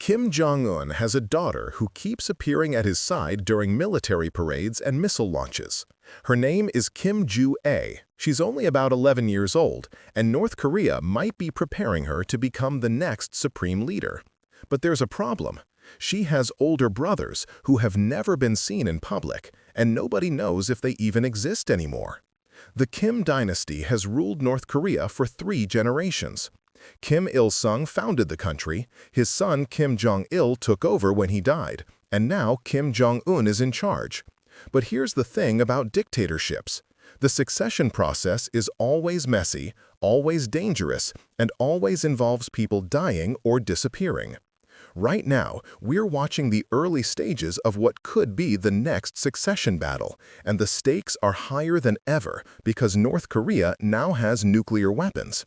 Kim Jong Un has a daughter who keeps appearing at his side during military parades and missile launches. Her name is Kim Jong Il. She's only about 11 years old, and North Korea might be preparing her to become the next supreme leader. But there's a problem. She has older brothers who have never been seen in public, and nobody knows if they even exist anymore. The Kim dynasty has ruled North Korea for 3 generations. Kim Il-sung founded the country, his son Kim Jong Il took over when he died, and now Kim Jong Un is in charge. But here's the thing about dictatorships. The succession process is always messy, always dangerous, and always involves people dying or disappearing. Right now, we're watching the early stages of what could be the next succession battle, and the stakes are higher than ever because North Korea now has nuclear weapons.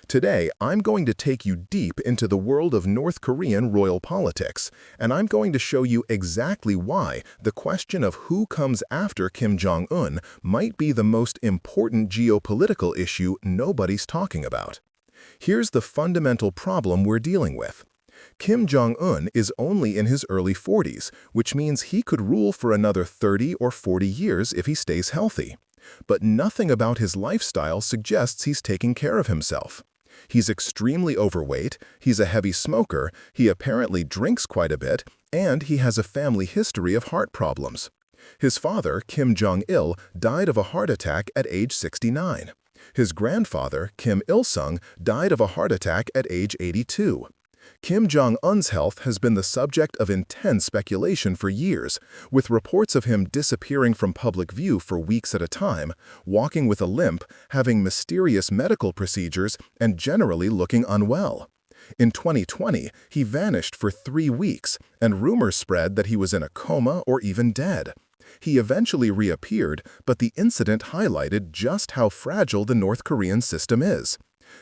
Today, I'm going to take you deep into the world of North Korean royal politics, and I'm going to show you exactly why the question of who comes after Kim Jong Un might be the most important geopolitical issue nobody's talking about. Here's the fundamental problem we're dealing with. Kim Jong Un is only in his early 40s, which means he could rule for another 30 or 40 years if he stays healthy. But nothing about his lifestyle suggests he's taking care of himself. He's extremely overweight, he's a heavy smoker, he apparently drinks quite a bit, and he has a family history of heart problems. His father, Kim Jong Il, died of a heart attack at age 69. His grandfather, Kim Il-sung, died of a heart attack at age 82. Kim Jong Un's health has been the subject of intense speculation for years, with reports of him disappearing from public view for weeks at a time, walking with a limp, having mysterious medical procedures, and generally looking unwell. In 2020, he vanished for 3 weeks, and rumors spread that he was in a coma or even dead. He eventually reappeared, but the incident highlighted just how fragile the North Korean system is.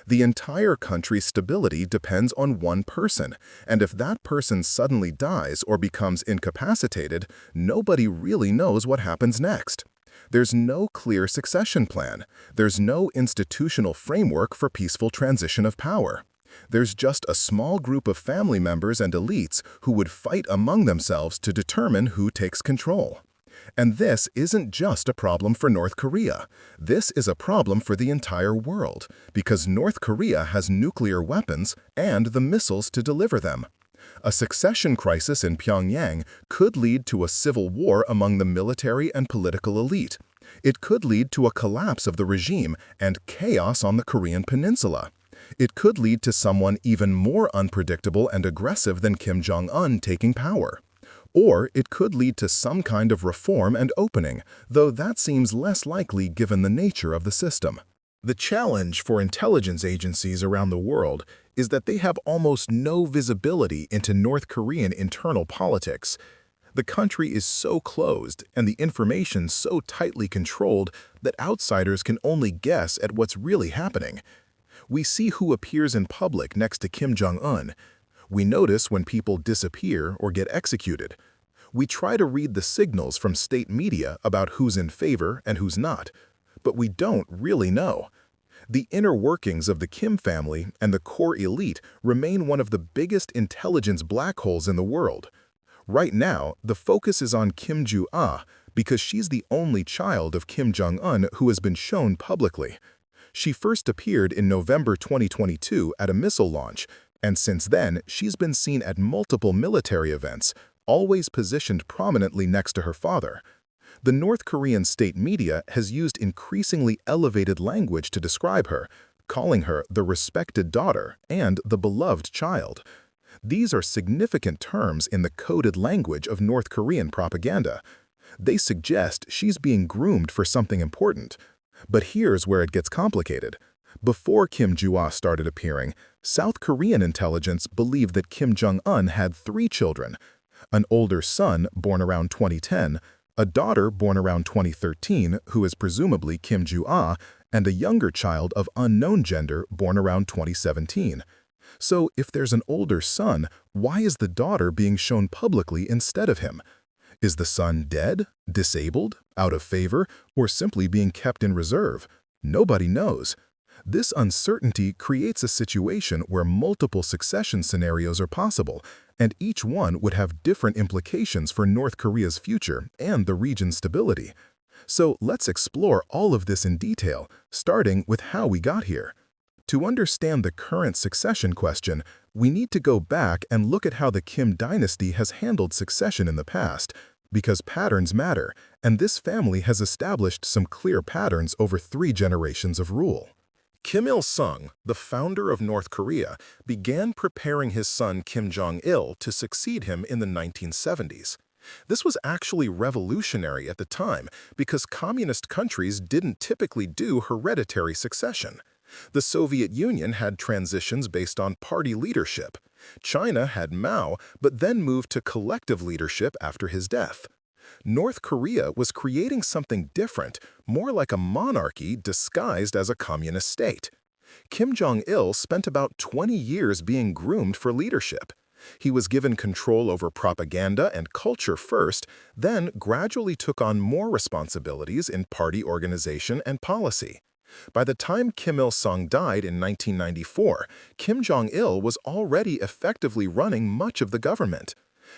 The entire country's stability depends on one person, and if that person suddenly dies or becomes incapacitated, nobody really knows what happens next. There's no clear succession plan. There's no institutional framework for peaceful transition of power. There's just a small group of family members and elites who would fight among themselves to determine who takes control. And this isn't just a problem for North Korea. This is a problem for the entire world, because North Korea has nuclear weapons and the missiles to deliver them. A succession crisis in Pyongyang could lead to a civil war among the military and political elite. It could lead to a collapse of the regime and chaos on the Korean peninsula. It could lead to someone even more unpredictable and aggressive than Kim Jong Un taking power. Or it could lead to some kind of reform and opening, though that seems less likely given the nature of the system. The challenge for intelligence agencies around the world is that they have almost no visibility into North Korean internal politics. The country is so closed and the information so tightly controlled that outsiders can only guess at what's really happening. We see who appears in public next to Kim Jong Un. We notice when people disappear or get executed. We try to read the signals from state media about who's in favor and who's not, but we don't really know. The inner workings of the Kim family and the core elite remain one of the biggest intelligence black holes in the world. Right now, the focus is on Kim Jong Il because she's the only child of Kim Jong Un who has been shown publicly. She first appeared in November 2022 at a missile launch, and since then, she's been seen at multiple military events, always positioned prominently next to her father. The North Korean state media has used increasingly elevated language to describe her, calling her the respected daughter and the beloved child. These are significant terms in the coded language of North Korean propaganda. They suggest she's being groomed for something important. But here's where it gets complicated. Before Kim Jong Il started appearing, South Korean intelligence believed that Kim Jong Un had 3 children: an older son born around 2010, a daughter born around 2013 who is presumably Kim Jong Il, and a younger child of unknown gender born around 2017. So if there's an older son, why is the daughter being shown publicly instead of him? Is the son dead, disabled, out of favor, or simply being kept in reserve? Nobody knows. This uncertainty creates a situation where multiple succession scenarios are possible, and each one would have different implications for North Korea's future and the region's stability. So let's explore all of this in detail, starting with how we got here. To understand the current succession question, we need to go back and look at how the Kim dynasty has handled succession in the past, because patterns matter, and this family has established some clear patterns over 3 generations of rule. Kim Il-sung, the founder of North Korea, began preparing his son Kim Jong Il to succeed him in the 1970s. This was actually revolutionary at the time because communist countries didn't typically do hereditary succession. The Soviet Union had transitions based on party leadership. China had Mao, but then moved to collective leadership after his death. North Korea was creating something different, more like a monarchy disguised as a communist state. Kim Jong Il spent about 20 years being groomed for leadership. He was given control over propaganda and culture first, then gradually took on more responsibilities in party organization and policy. By the time Kim Il-sung died in 1994, Kim Jong Il was already effectively running much of the government.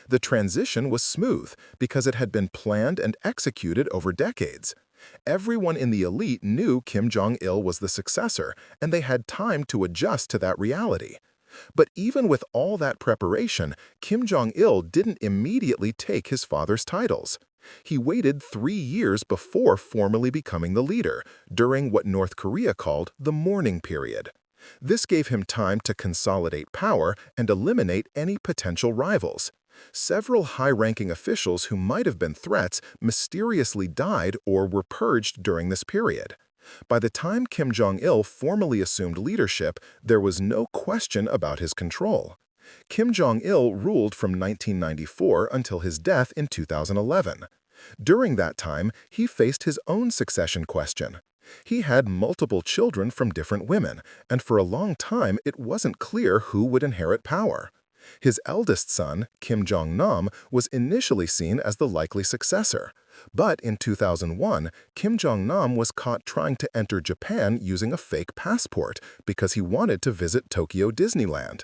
The transition was smooth because it had been planned and executed over decades. Everyone in the elite knew Kim Jong Il was the successor, and they had time to adjust to that reality. But even with all that preparation, Kim Jong Il didn't immediately take his father's titles. He waited 3 years before formally becoming the leader, during what North Korea called the mourning period. This gave him time to consolidate power and eliminate any potential rivals. Several high-ranking officials who might have been threats mysteriously died or were purged during this period. By the time Kim Jong Il formally assumed leadership, there was no question about his control. Kim Jong Il ruled from 1994 until his death in 2011. During that time, he faced his own succession question. He had multiple children from different women, and for a long time it wasn't clear who would inherit power. His eldest son, Kim Jong Nam, was initially seen as the likely successor. But in 2001, Kim Jong Nam was caught trying to enter Japan using a fake passport because he wanted to visit Tokyo Disneyland.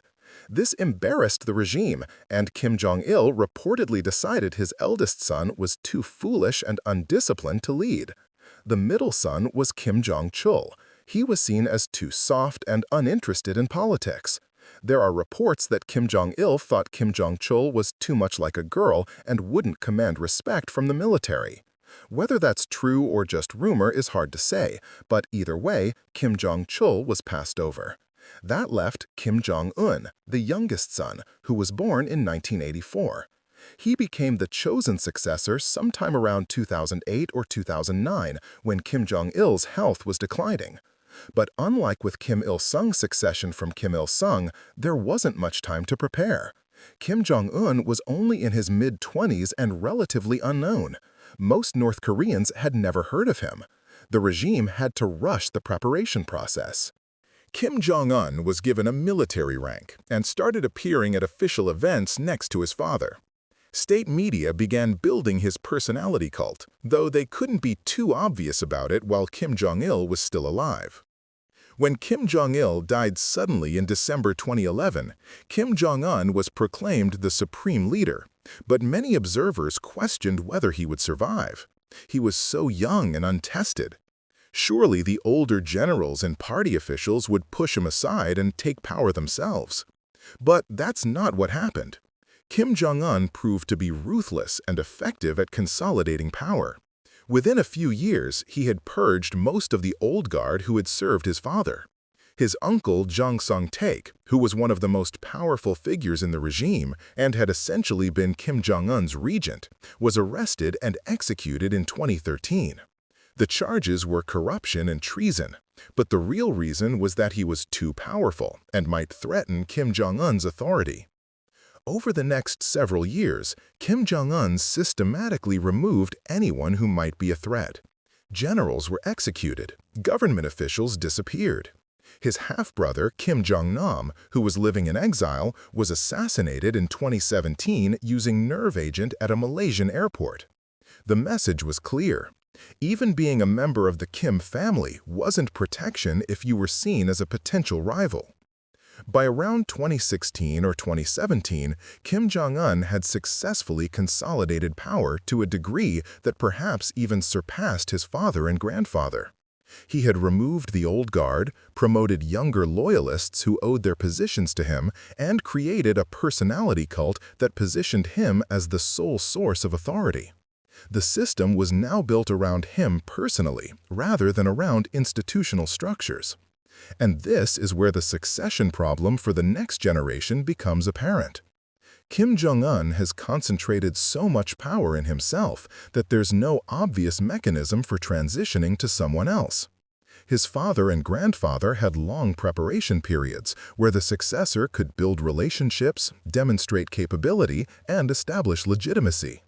This embarrassed the regime, and Kim Jong Il reportedly decided his eldest son was too foolish and undisciplined to lead. The middle son was Kim Jong Chul. He was seen as too soft and uninterested in politics. There are reports that Kim Jong Il thought Kim Jong Chul was too much like a girl and wouldn't command respect from the military. Whether that's true or just rumor is hard to say, but either way, Kim Jong Chul was passed over. That left Kim Jong Un, the youngest son, who was born in 1984. He became the chosen successor sometime around 2008 or 2009, when Kim Jong Il's health was declining. But unlike with Kim Il-sung's succession from Kim Il-sung, there wasn't much time to prepare. Kim Jong Un was only in his mid-20s and relatively unknown. Most North Koreans had never heard of him. The regime had to rush the preparation process. Kim Jong Un was given a military rank and started appearing at official events next to his father. State media began building his personality cult, though they couldn't be too obvious about it while Kim Jong Il was still alive. When Kim Jong Il died suddenly in December 2011, Kim Jong Un was proclaimed the supreme leader, but many observers questioned whether he would survive. He was so young and untested. Surely the older generals and party officials would push him aside and take power themselves. But that's not what happened. Kim Jong Un proved to be ruthless and effective at consolidating power. Within a few years, he had purged most of the old guard who had served his father. His uncle Jang Song-taek, who was one of the most powerful figures in the regime and had essentially been Kim Jong-un's regent, was arrested and executed in 2013. The charges were corruption and treason, but the real reason was that he was too powerful and might threaten Kim Jong-un's authority. Over the next several years, Kim Jong-un systematically removed anyone who might be a threat. Generals were executed, government officials disappeared. His half-brother, Kim Jong-nam, who was living in exile, was assassinated in 2017 using nerve agent at a Malaysian airport. The message was clear: Even being a member of the Kim family wasn't protection if you were seen as a potential rival. By around 2016 or 2017, Kim Jong Un had successfully consolidated power to a degree that perhaps even surpassed his father and grandfather. He had removed the old guard, promoted younger loyalists who owed their positions to him, and created a personality cult that positioned him as the sole source of authority. The system was now built around him personally, rather than around institutional structures. And this is where the succession problem for the next generation becomes apparent. Kim Jong Un has concentrated so much power in himself that there's no obvious mechanism for transitioning to someone else. His father and grandfather had long preparation periods where the successor could build relationships, demonstrate capability, and establish legitimacy.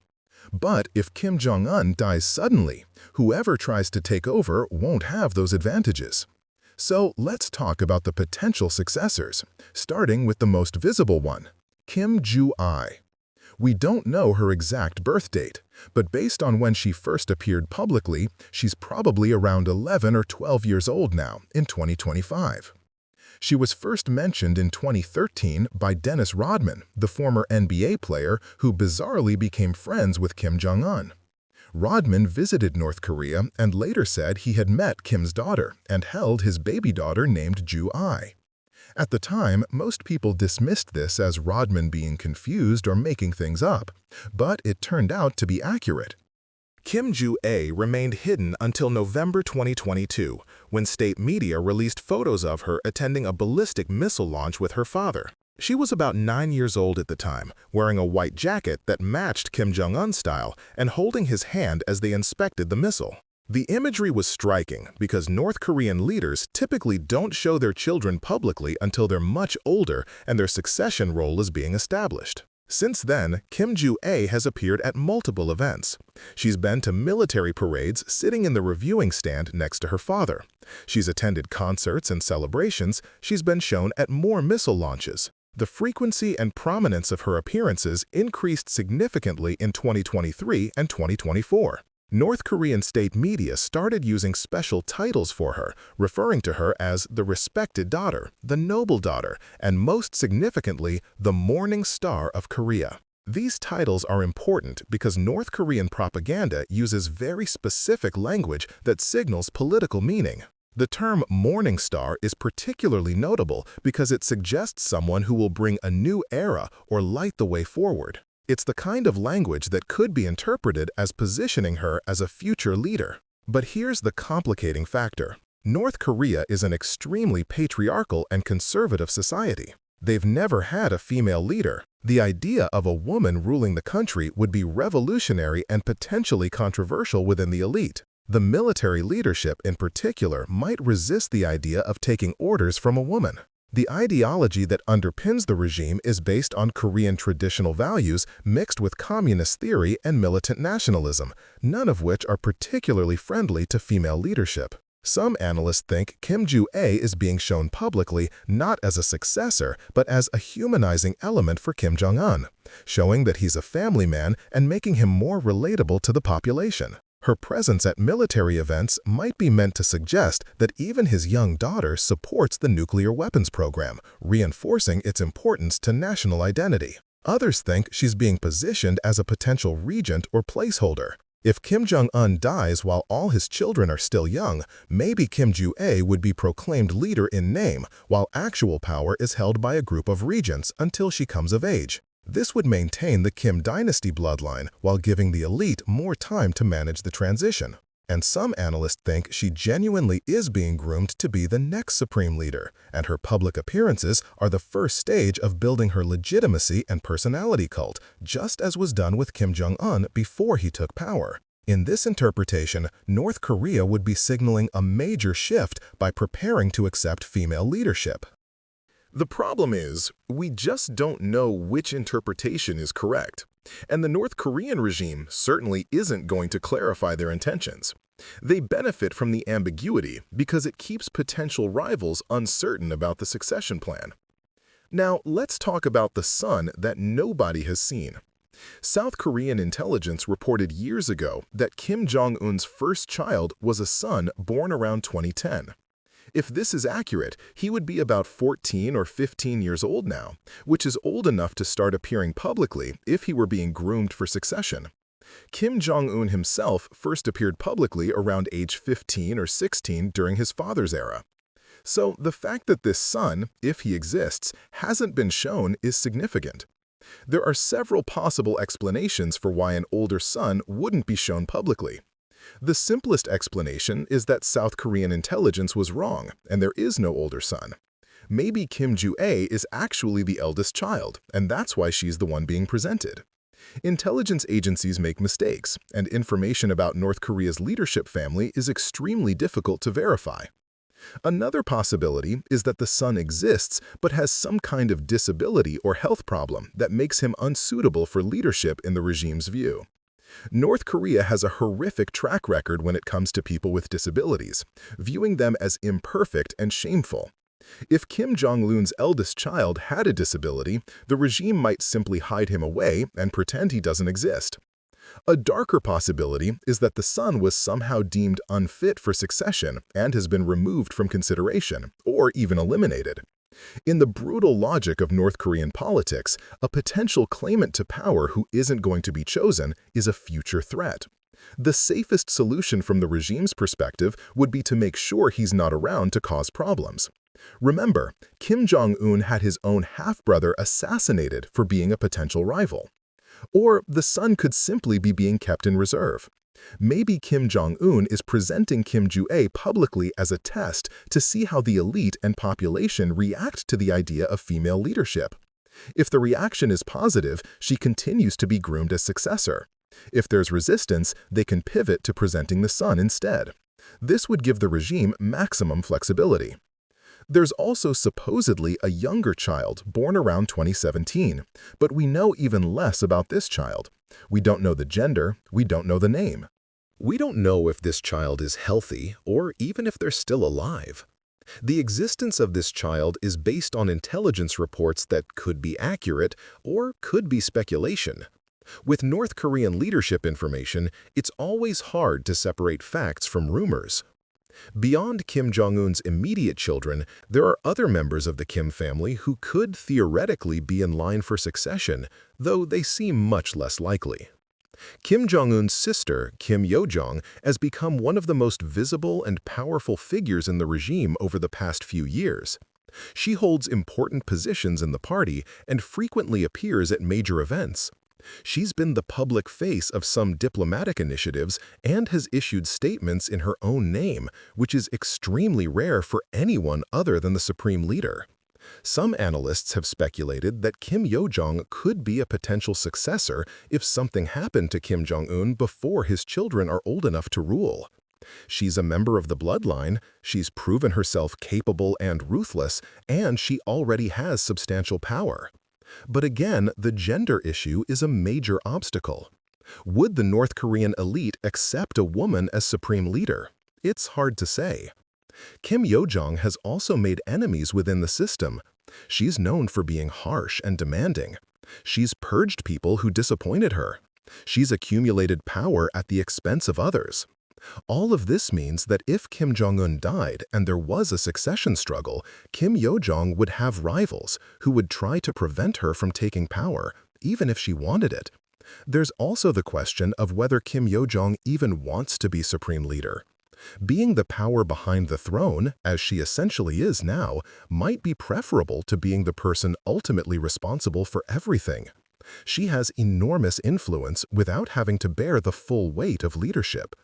But if Kim Jong Un dies suddenly, whoever tries to take over won't have those advantages. So let's talk about the potential successors, starting with the most visible one, Kim Jong Il. We don't know her exact birth date, but based on when she first appeared publicly, she's probably around 11 or 12 years old now, in 2025. She was first mentioned in 2013 by Dennis Rodman, the former NBA player who bizarrely became friends with Kim Jong Un. Rodman visited North Korea and later said he had met Kim's daughter and held his baby daughter named Jong Il. At the time, most people dismissed this as Rodman being confused or making things up, but it turned out to be accurate. Kim Jong Il remained hidden until November 2022, when state media released photos of her attending a ballistic missile launch with her father. She was about 9 years old at the time, wearing a white jacket that matched Kim Jong Un's style and holding his hand as they inspected the missile. The imagery was striking because North Korean leaders typically don't show their children publicly until they're much older and their succession role is being established. Since then, Kim Jong Il has appeared at multiple events. She's been to military parades sitting in the reviewing stand next to her father. She's attended concerts and celebrations. She's been shown at more missile launches. The frequency and prominence of her appearances increased significantly in 2023 and 2024. North Korean state media started using special titles for her, referring to her as the respected daughter, the noble daughter, and most significantly, the morning star of Korea. These titles are important because North Korean propaganda uses very specific language that signals political meaning. The term morning star is particularly notable because it suggests someone who will bring a new era or light the way forward. It's the kind of language that could be interpreted as positioning her as a future leader. But here's the complicating factor. North Korea is an extremely patriarchal and conservative society. They've never had a female leader. The idea of a woman ruling the country would be revolutionary and potentially controversial within the elite. The military leadership in particular might resist the idea of taking orders from a woman. The ideology that underpins the regime is based on Korean traditional values mixed with communist theory and militant nationalism, none of which are particularly friendly to female leadership. Some analysts think Kim Jong Il is being shown publicly not as a successor, but as a humanizing element for Kim Jong Un, showing that he's a family man and making him more relatable to the population. Her presence at military events might be meant to suggest that even his young daughter supports the nuclear weapons program, reinforcing its importance to national identity. Others think she's being positioned as a potential regent or placeholder. If Kim Jong Un dies while all his children are still young, maybe Kim Jong Il would be proclaimed leader in name, while actual power is held by a group of regents until she comes of age. This would maintain the Kim dynasty bloodline while giving the elite more time to manage the transition. And some analysts think she genuinely is being groomed to be the next supreme leader, and her public appearances are the first stage of building her legitimacy and personality cult, just as was done with Kim Jong Un before he took power. In this interpretation, North Korea would be signaling a major shift by preparing to accept female leadership. The problem is, we just don't know which interpretation is correct, and the North Korean regime certainly isn't going to clarify their intentions. They benefit from the ambiguity because it keeps potential rivals uncertain about the succession plan. Now, let's talk about the son that nobody has seen, South Korean intelligence reported years ago that Kim Jong Un's first child was a son born around 2010. If this is accurate, he would be about 14 or 15 years old now, which is old enough to start appearing publicly if he were being groomed for succession. Kim Jong Un himself first appeared publicly around age 15 or 16 during his father's era. So the fact that this son, if he exists, hasn't been shown is significant. There are several possible explanations for why an older son wouldn't be shown publicly. The simplest explanation is that South Korean intelligence was wrong, and there is no older son. Maybe Kim Jong-il is actually the eldest child, and that's why she's the one being presented. Intelligence agencies make mistakes, and information about North Korea's leadership family is extremely difficult to verify. Another possibility is that the son exists but has some kind of disability or health problem that makes him unsuitable for leadership in the regime's view. North Korea has a horrific track record when it comes to people with disabilities, viewing them as imperfect and shameful. If Kim Jong-un's eldest child had a disability, the regime might simply hide him away and pretend he doesn't exist. A darker possibility is that the son was somehow deemed unfit for succession and has been removed from consideration, or even eliminated. In the brutal logic of North Korean politics, a potential claimant to power who isn't going to be chosen is a future threat. The safest solution from the regime's perspective would be to make sure he's not around to cause problems. Remember, Kim Jong-un had his own half-brother assassinated for being a potential rival. Or the son could simply be being kept in reserve. Maybe Kim Jong-un is presenting Kim Jong-il publicly as a test to see how the elite and population react to the idea of female leadership. If the reaction is positive, she continues to be groomed as successor. If there's resistance, they can pivot to presenting the son instead. This would give the regime maximum flexibility. There's also supposedly a younger child born around 2017, but we know even less about this child. We don't know the gender, we don't know the name. We don't know if this child is healthy or even if they're still alive. The existence of this child is based on intelligence reports that could be accurate or could be speculation. With North Korean leadership information, it's always hard to separate facts from rumors. Beyond Kim Jong-un's immediate children, there are other members of the Kim family who could theoretically be in line for succession, though they seem much less likely. Kim Jong-un's sister, Kim Yo-jong, has become one of the most visible and powerful figures in the regime over the past few years. She holds important positions in the party and frequently appears at major events. She's been the public face of some diplomatic initiatives and has issued statements in her own name, which is extremely rare for anyone other than the supreme leader. Some analysts have speculated that Kim Yo-jong could be a potential successor if something happened to Kim Jong-un before his children are old enough to rule. She's a member of the bloodline, she's proven herself capable and ruthless, and she already has substantial power. But again, the gender issue is a major obstacle. Would the North Korean elite accept a woman as supreme leader? It's hard to say. Kim Yo-jong has also made enemies within the system. She's known for being harsh and demanding. She's purged people who disappointed her. She's accumulated power at the expense of others. All of this means that if Kim Jong-un died and there was a succession struggle, Kim Yo-jong would have rivals who would try to prevent her from taking power, even if she wanted it. There's also the question of whether Kim Yo-jong even wants to be supreme leader. Being the power behind the throne, as she essentially is now, might be preferable to being the person ultimately responsible for everything. She has enormous influence without having to bear the full weight of leadership.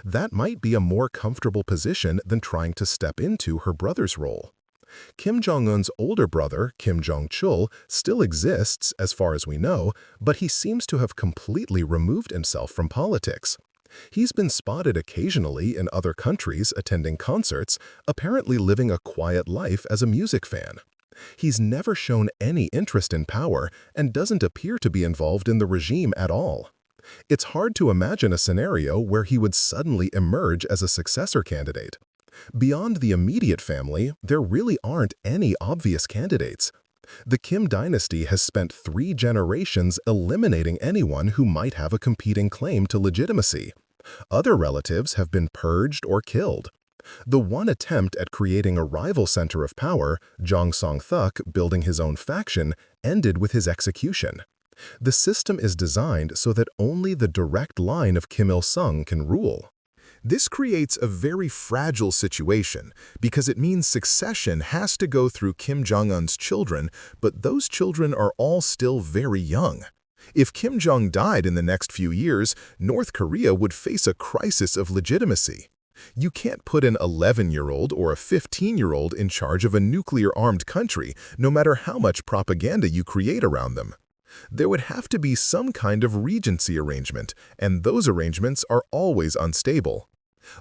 That might be a more comfortable position than trying to step into her brother's role. Kim Jong-un's older brother, Kim Jong-chul, still exists as far as we know, but he seems to have completely removed himself from politics. He's been spotted occasionally in other countries attending concerts, apparently living a quiet life as a music fan. He's never shown any interest in power and doesn't appear to be involved in the regime at all. It's hard to imagine a scenario where he would suddenly emerge as a successor candidate. Beyond the immediate family, there really aren't any obvious candidates. The Kim dynasty has spent 3 generations eliminating anyone who might have a competing claim to legitimacy. Other relatives have been purged or killed. The one attempt at creating a rival center of power, Jong Song-thuk building his own faction, ended with his execution. The system is designed so that only the direct line of Kim Il-sung can rule. This creates a very fragile situation because it means succession has to go through Kim Jong-un's children, but those children are all still very young. If Kim Jong died in the next few years, North Korea would face a crisis of legitimacy. You can't put an 11-year-old or a 15-year-old in charge of a nuclear-armed country, no matter how much propaganda you create around them. There would have to be some kind of regency arrangement, and those arrangements are always unstable.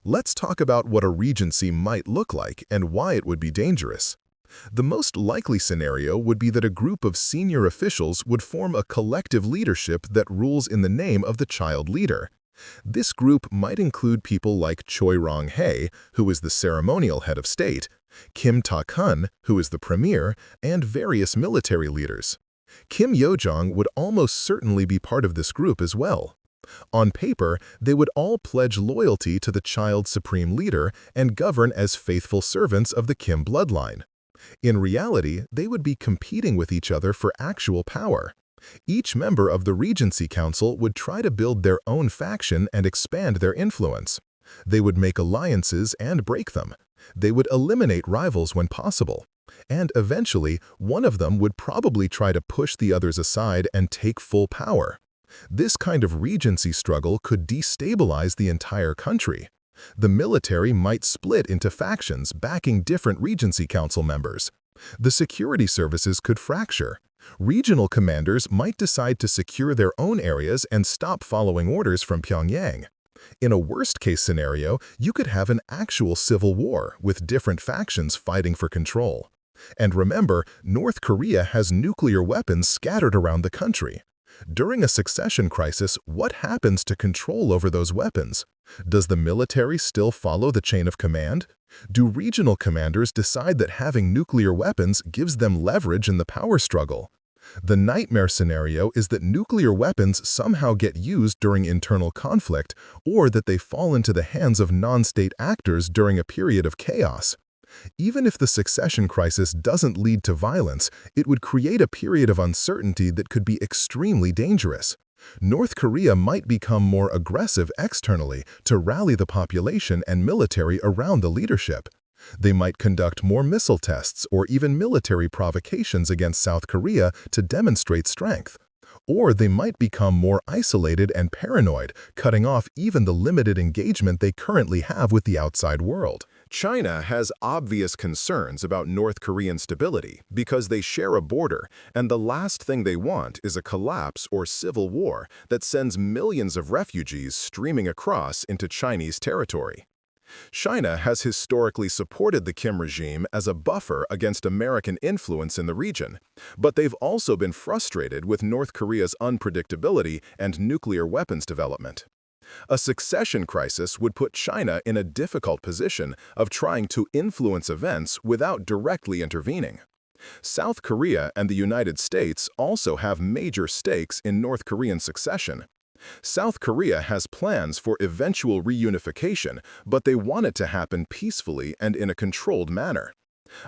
Let's talk about what a regency might look like and why it would be dangerous. The most likely scenario would be that a group of senior officials would form a collective leadership that rules in the name of the child leader. This group might include people like Choi Rong-hae, who is the ceremonial head of state, Kim Tak-hun, who is the premier, and various military leaders. Kim Yo-jong would almost certainly be part of this group as well. On paper, they would all pledge loyalty to the child's supreme leader and govern as faithful servants of the Kim bloodline. In reality, they would be competing with each other for actual power. Each member of the Regency Council would try to build their own faction and expand their influence. They would make alliances and break them. They would eliminate rivals when possible. And eventually, one of them would probably try to push the others aside and take full power. This kind of regency struggle could destabilize the entire country. The military might split into factions backing different Regency Council members. The security services could fracture. Regional commanders might decide to secure their own areas and stop following orders from Pyongyang. In a worst-case scenario, you could have an actual civil war with different factions fighting for control. And remember, North Korea has nuclear weapons scattered around the country. During a succession crisis, what happens to control over those weapons? Does the military still follow the chain of command? Do regional commanders decide that having nuclear weapons gives them leverage in the power struggle? The nightmare scenario is that nuclear weapons somehow get used during internal conflict, or that they fall into the hands of non-state actors during a period of chaos. Even if the succession crisis doesn't lead to violence, it would create a period of uncertainty that could be extremely dangerous. North Korea might become more aggressive externally to rally the population and military around the leadership. They might conduct more missile tests or even military provocations against South Korea to demonstrate strength. Or they might become more isolated and paranoid, cutting off even the limited engagement they currently have with the outside world. China has obvious concerns about North Korean stability because they share a border, and the last thing they want is a collapse or civil war that sends millions of refugees streaming across into Chinese territory. China has historically supported the Kim regime as a buffer against American influence in the region, but they've also been frustrated with North Korea's unpredictability and nuclear weapons development. A succession crisis would put China in a difficult position of trying to influence events without directly intervening. South Korea and the United States also have major stakes in North Korean succession. South Korea has plans for eventual reunification, but they want it to happen peacefully and in a controlled manner.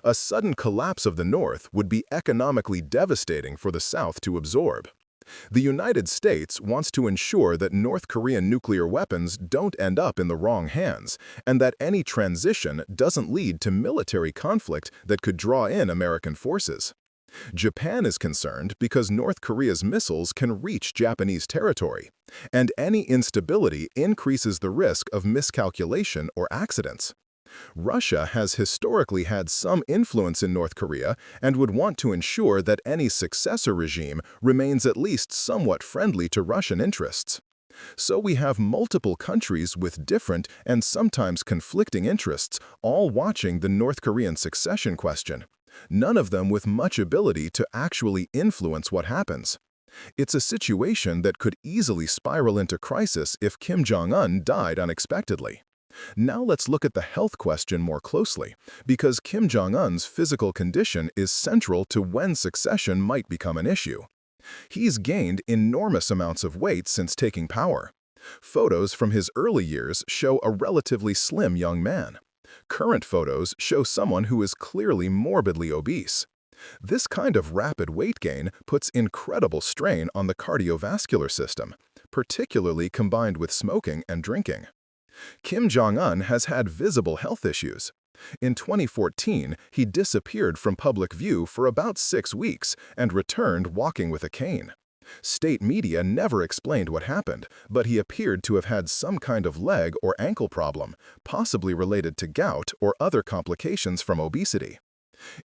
A sudden collapse of the North would be economically devastating for the South to absorb. The United States wants to ensure that North Korean nuclear weapons don't end up in the wrong hands, and that any transition doesn't lead to military conflict that could draw in American forces. Japan is concerned because North Korea's missiles can reach Japanese territory, and any instability increases the risk of miscalculation or accidents. Russia has historically had some influence in North Korea and would want to ensure that any successor regime remains at least somewhat friendly to Russian interests. So we have multiple countries with different and sometimes conflicting interests all watching the North Korean succession question, none of them with much ability to actually influence what happens. It's a situation that could easily spiral into crisis if Kim Jong Un died unexpectedly. Now let's look at the health question more closely, because Kim Jong Un's physical condition is central to when succession might become an issue. He's gained enormous amounts of weight since taking power. Photos from his early years show a relatively slim young man. Current photos show someone who is clearly morbidly obese. This kind of rapid weight gain puts incredible strain on the cardiovascular system, particularly combined with smoking and drinking. Kim Jong Un has had visible health issues. In 2014, he disappeared from public view for about 6 weeks and returned walking with a cane. State media never explained what happened, but he appeared to have had some kind of leg or ankle problem, possibly related to gout or other complications from obesity.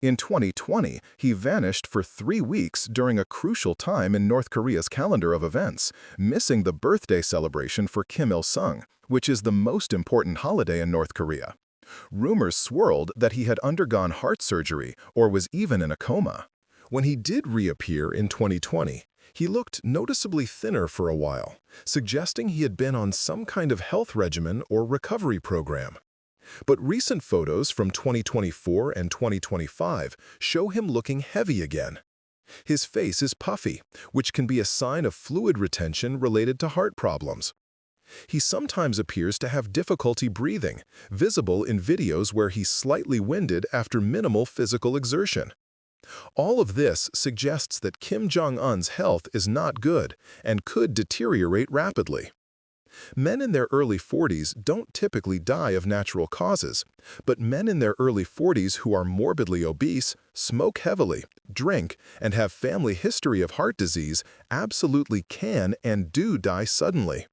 In 2020, he vanished for 3 weeks during a crucial time in North Korea's calendar of events, missing the birthday celebration for Kim Il-sung, which is the most important holiday in North Korea. Rumors swirled that he had undergone heart surgery or was even in a coma. When he did reappear in 2020, he looked noticeably thinner for a while, suggesting he had been on some kind of health regimen or recovery program. But recent photos from 2024 and 2025 show him looking heavy again. His face is puffy, which can be a sign of fluid retention related to heart problems. He sometimes appears to have difficulty breathing, visible in videos where he's slightly winded after minimal physical exertion. All of this suggests that Kim Jong Un's health is not good and could deteriorate rapidly. Men in their early 40s don't typically die of natural causes, but men in their early 40s who are morbidly obese, smoke heavily, drink, and have family history of heart disease absolutely can and do die suddenly.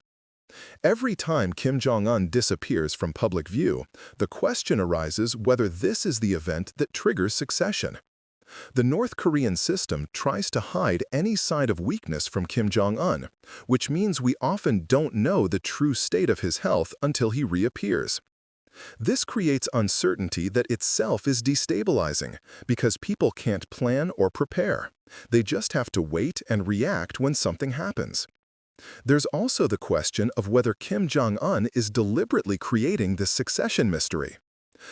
Every time Kim Jong Un disappears from public view, the question arises whether this is the event that triggers succession. The North Korean system tries to hide any sign of weakness from Kim Jong Un, which means we often don't know the true state of his health until he reappears. This creates uncertainty that itself is destabilizing, because people can't plan or prepare. They just have to wait and react when something happens. There's also the question of whether Kim Jong Un is deliberately creating this succession mystery.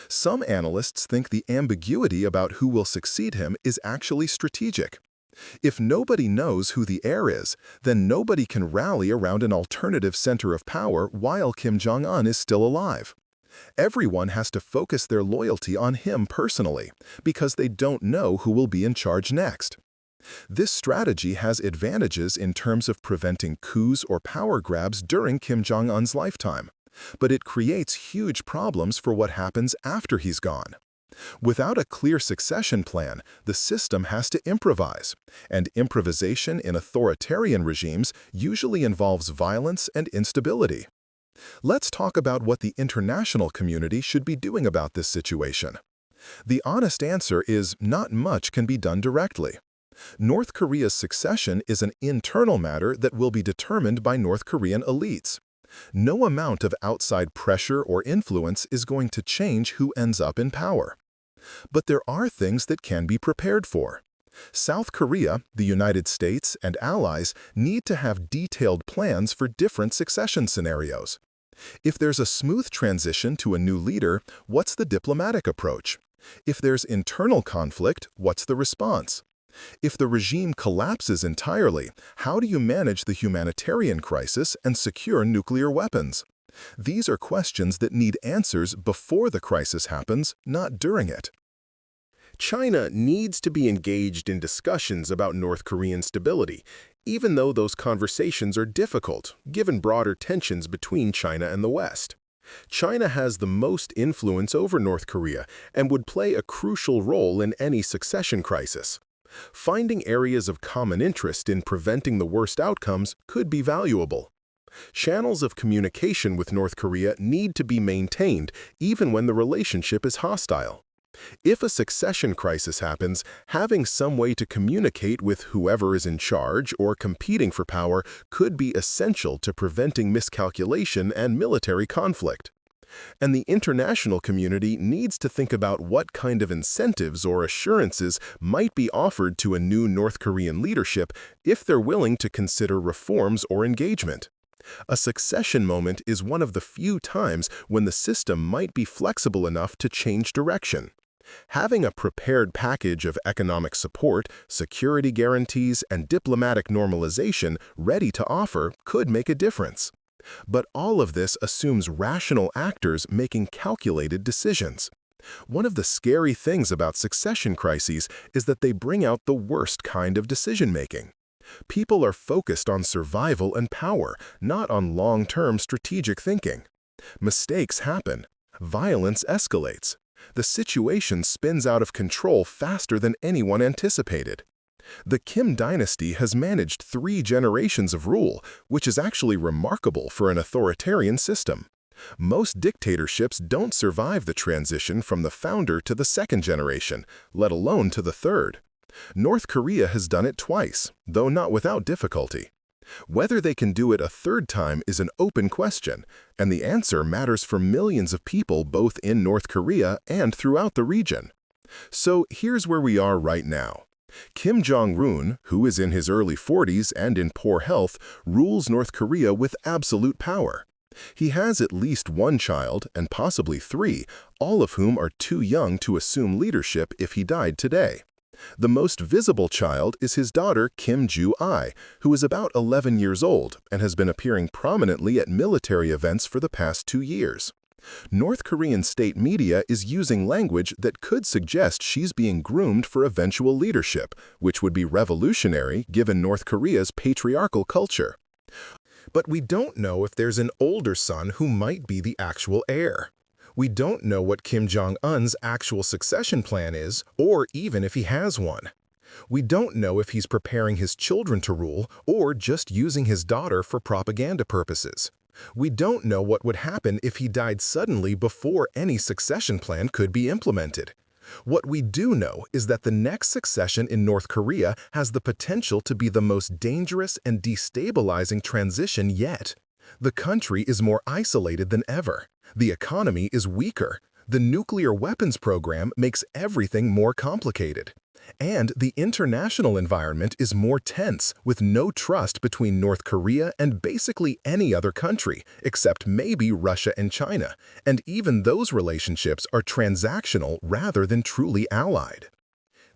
Some analysts think the ambiguity about who will succeed him is actually strategic. If nobody knows who the heir is, then nobody can rally around an alternative center of power while Kim Jong Un is still alive. Everyone has to focus their loyalty on him personally, because they don't know who will be in charge next. This strategy has advantages in terms of preventing coups or power grabs during Kim Jong Un's lifetime, but it creates huge problems for what happens after he's gone. Without a clear succession plan, the system has to improvise, and improvisation in authoritarian regimes usually involves violence and instability. Let's talk about what the international community should be doing about this situation. The honest answer is not much can be done directly. North Korea's succession is an internal matter that will be determined by North Korean elites. No amount of outside pressure or influence is going to change who ends up in power. But there are things that can be prepared for. South Korea, the United States, and allies need to have detailed plans for different succession scenarios. If there's a smooth transition to a new leader, what's the diplomatic approach? If there's internal conflict, what's the response? If the regime collapses entirely, how do you manage the humanitarian crisis and secure nuclear weapons? These are questions that need answers before the crisis happens, not during it. China needs to be engaged in discussions about North Korean stability, even though those conversations are difficult, given broader tensions between China and the West. China has the most influence over North Korea and would play a crucial role in any succession crisis. Finding areas of common interest in preventing the worst outcomes could be valuable. Channels of communication with North Korea need to be maintained even when the relationship is hostile. If a succession crisis happens, having some way to communicate with whoever is in charge or competing for power could be essential to preventing miscalculation and military conflict. And the international community needs to think about what kind of incentives or assurances might be offered to a new North Korean leadership if they're willing to consider reforms or engagement. A succession moment is one of the few times when the system might be flexible enough to change direction. Having a prepared package of economic support, security guarantees, and diplomatic normalization ready to offer could make a difference. But all of this assumes rational actors making calculated decisions. One of the scary things about succession crises is that they bring out the worst kind of decision-making. People are focused on survival and power, not on long-term strategic thinking. Mistakes happen. Violence escalates. The situation spins out of control faster than anyone anticipated. The Kim dynasty has managed 3 generations of rule, which is actually remarkable for an authoritarian system. Most dictatorships don't survive the transition from the founder to the second generation, let alone to the third. North Korea has done it twice, though not without difficulty. Whether they can do it a third time is an open question, and the answer matters for millions of people both in North Korea and throughout the region. So here's where we are right now. Kim Jong Un, who is in his early 40s and in poor health, rules North Korea with absolute power. He has at least 1 child, and possibly 3, all of whom are too young to assume leadership if he died today. The most visible child is his daughter Kim Jong Il, who is about 11 years old and has been appearing prominently at military events for the past 2 years. North Korean state media is using language that could suggest she's being groomed for eventual leadership, which would be revolutionary given North Korea's patriarchal culture. But we don't know if there's an older son who might be the actual heir. We don't know what Kim Jong Un's actual succession plan is, or even if he has one. We don't know if he's preparing his children to rule or just using his daughter for propaganda purposes. We don't know what would happen if he died suddenly before any succession plan could be implemented. What we do know is that the next succession in North Korea has the potential to be the most dangerous and destabilizing transition yet. The country is more isolated than ever. The economy is weaker. The nuclear weapons program makes everything more complicated. And the international environment is more tense, with no trust between North Korea and basically any other country, except maybe Russia and China, and even those relationships are transactional rather than truly allied.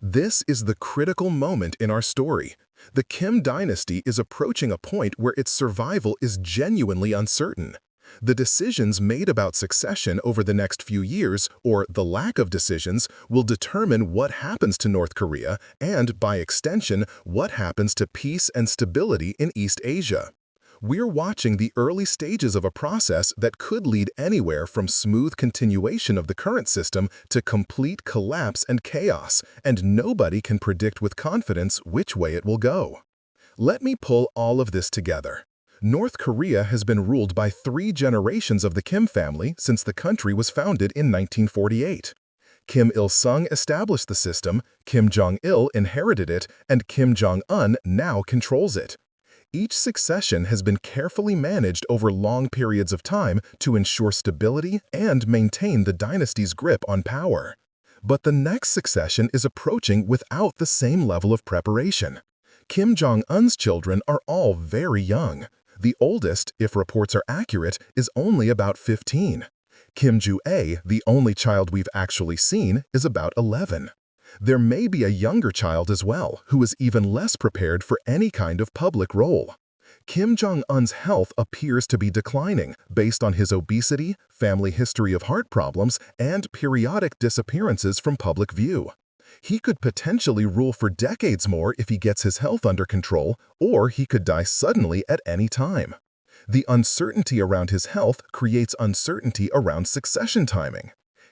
This is the critical moment in our story. The Kim dynasty is approaching a point where its survival is genuinely uncertain. The decisions made about succession over the next few years, or the lack of decisions, will determine what happens to North Korea and, by extension, what happens to peace and stability in East Asia. We're watching the early stages of a process that could lead anywhere from smooth continuation of the current system to complete collapse and chaos, and nobody can predict with confidence which way it will go. Let me pull all of this together. North Korea has been ruled by 3 generations of the Kim family since the country was founded in 1948. Kim Il-sung established the system, Kim Jong Il inherited it, and Kim Jong Un now controls it. Each succession has been carefully managed over long periods of time to ensure stability and maintain the dynasty's grip on power. But the next succession is approaching without the same level of preparation. Kim Jong Un's children are all very young. The oldest, if reports are accurate, is only about 15. Kim Jong Il, the only child we've actually seen, is about 11. There may be a younger child as well, who is even less prepared for any kind of public role. Kim Jong-un's health appears to be declining based on his obesity, family history of heart problems, and periodic disappearances from public view. He could potentially rule for decades more if he gets his health under control, or he could die suddenly at any time. The uncertainty around his health creates uncertainty around succession timing.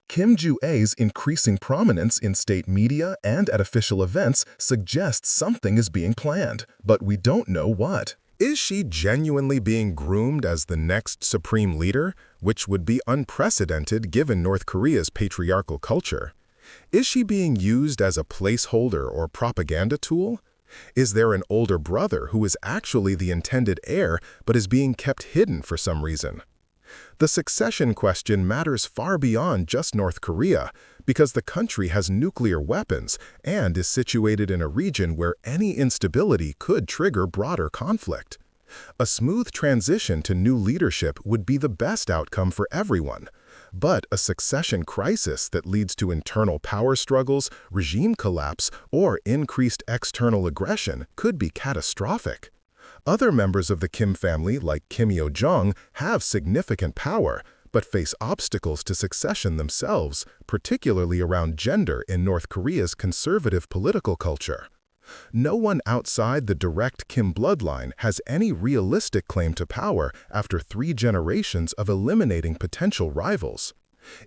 Kim Jong-il's increasing prominence in state media and at official events suggests something is being planned, but we don't know what. Is she genuinely being groomed as the next supreme leader, which would be unprecedented given North Korea's patriarchal culture? Is she being used as a placeholder or propaganda tool? Is there an older brother who is actually the intended heir but is being kept hidden for some reason? The succession question matters far beyond just North Korea because the country has nuclear weapons and is situated in a region where any instability could trigger broader conflict. A smooth transition to new leadership would be the best outcome for everyone. But a succession crisis that leads to internal power struggles, regime collapse, or increased external aggression could be catastrophic. Other members of the Kim family, like Kim Jong Il, have significant power, but face obstacles to succession themselves, particularly around gender in North Korea's conservative political culture. No one outside the direct Kim bloodline has any realistic claim to power after 3 generations of eliminating potential rivals.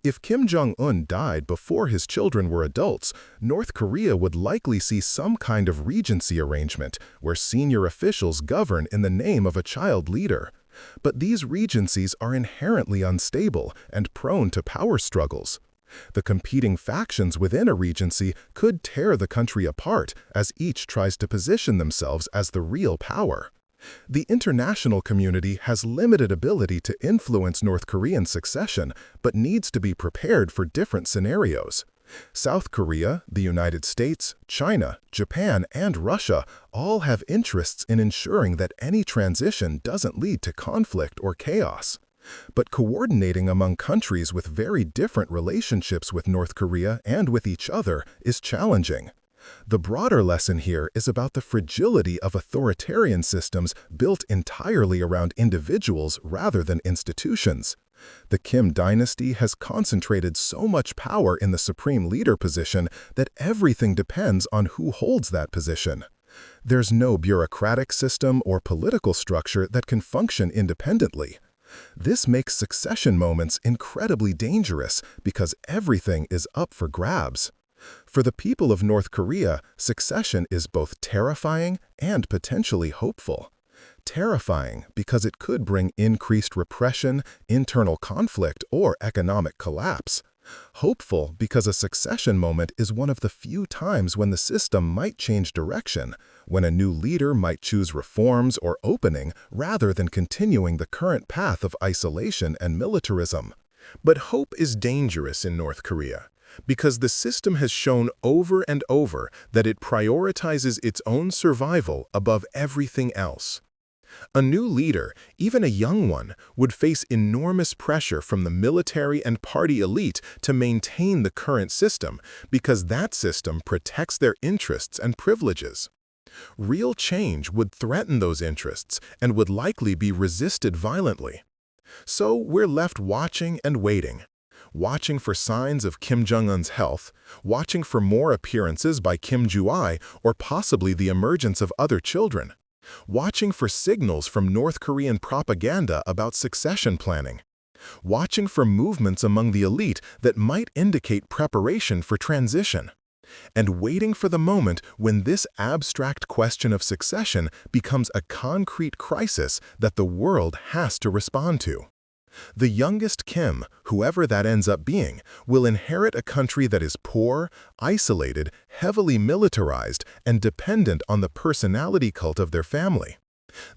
If Kim Jong Un died before his children were adults, North Korea would likely see some kind of regency arrangement where senior officials govern in the name of a child leader. But these regencies are inherently unstable and prone to power struggles. The competing factions within a regency could tear the country apart as each tries to position themselves as the real power. The international community has limited ability to influence North Korean succession, but needs to be prepared for different scenarios. South Korea, the United States, China, Japan, and Russia all have interests in ensuring that any transition doesn't lead to conflict or chaos. But coordinating among countries with very different relationships with North Korea and with each other is challenging. The broader lesson here is about the fragility of authoritarian systems built entirely around individuals rather than institutions. The Kim dynasty has concentrated so much power in the supreme leader position that everything depends on who holds that position. There's no bureaucratic system or political structure that can function independently. This makes succession moments incredibly dangerous because everything is up for grabs. For the people of North Korea, succession is both terrifying and potentially hopeful. Terrifying because it could bring increased repression, internal conflict, or economic collapse. Hopeful because a succession moment is one of the few times when the system might change direction, when a new leader might choose reforms or opening rather than continuing the current path of isolation and militarism. But hope is dangerous in North Korea, because the system has shown over and over that it prioritizes its own survival above everything else. A new leader, even a young one, would face enormous pressure from the military and party elite to maintain the current system because that system protects their interests and privileges. Real change would threaten those interests and would likely be resisted violently. So we're left watching and waiting. Watching for signs of Kim Jong Un's health, watching for more appearances by Kim Jong Il or possibly the emergence of other children, watching for signals from North Korean propaganda about succession planning, watching for movements among the elite that might indicate preparation for transition, and waiting for the moment when this abstract question of succession becomes a concrete crisis that the world has to respond to. The youngest Kim, whoever that ends up being, will inherit a country that is poor, isolated, heavily militarized, and dependent on the personality cult of their family.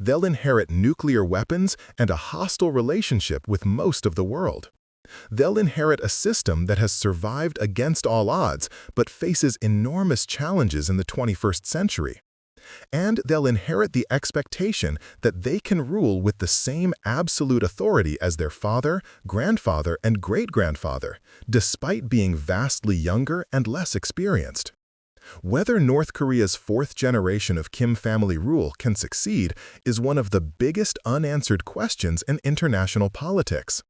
They'll inherit nuclear weapons and a hostile relationship with most of the world. They'll inherit a system that has survived against all odds but faces enormous challenges in the 21st century. And they'll inherit the expectation that they can rule with the same absolute authority as their father, grandfather, and great-grandfather, despite being vastly younger and less experienced. Whether North Korea's 4th generation of Kim family rule can succeed is one of the biggest unanswered questions in international politics.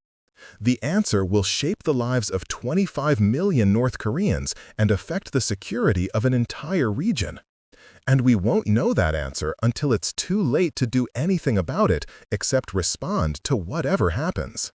The answer will shape the lives of 25 million North Koreans and affect the security of an entire region. And we won't know that answer until it's too late to do anything about it except respond to whatever happens.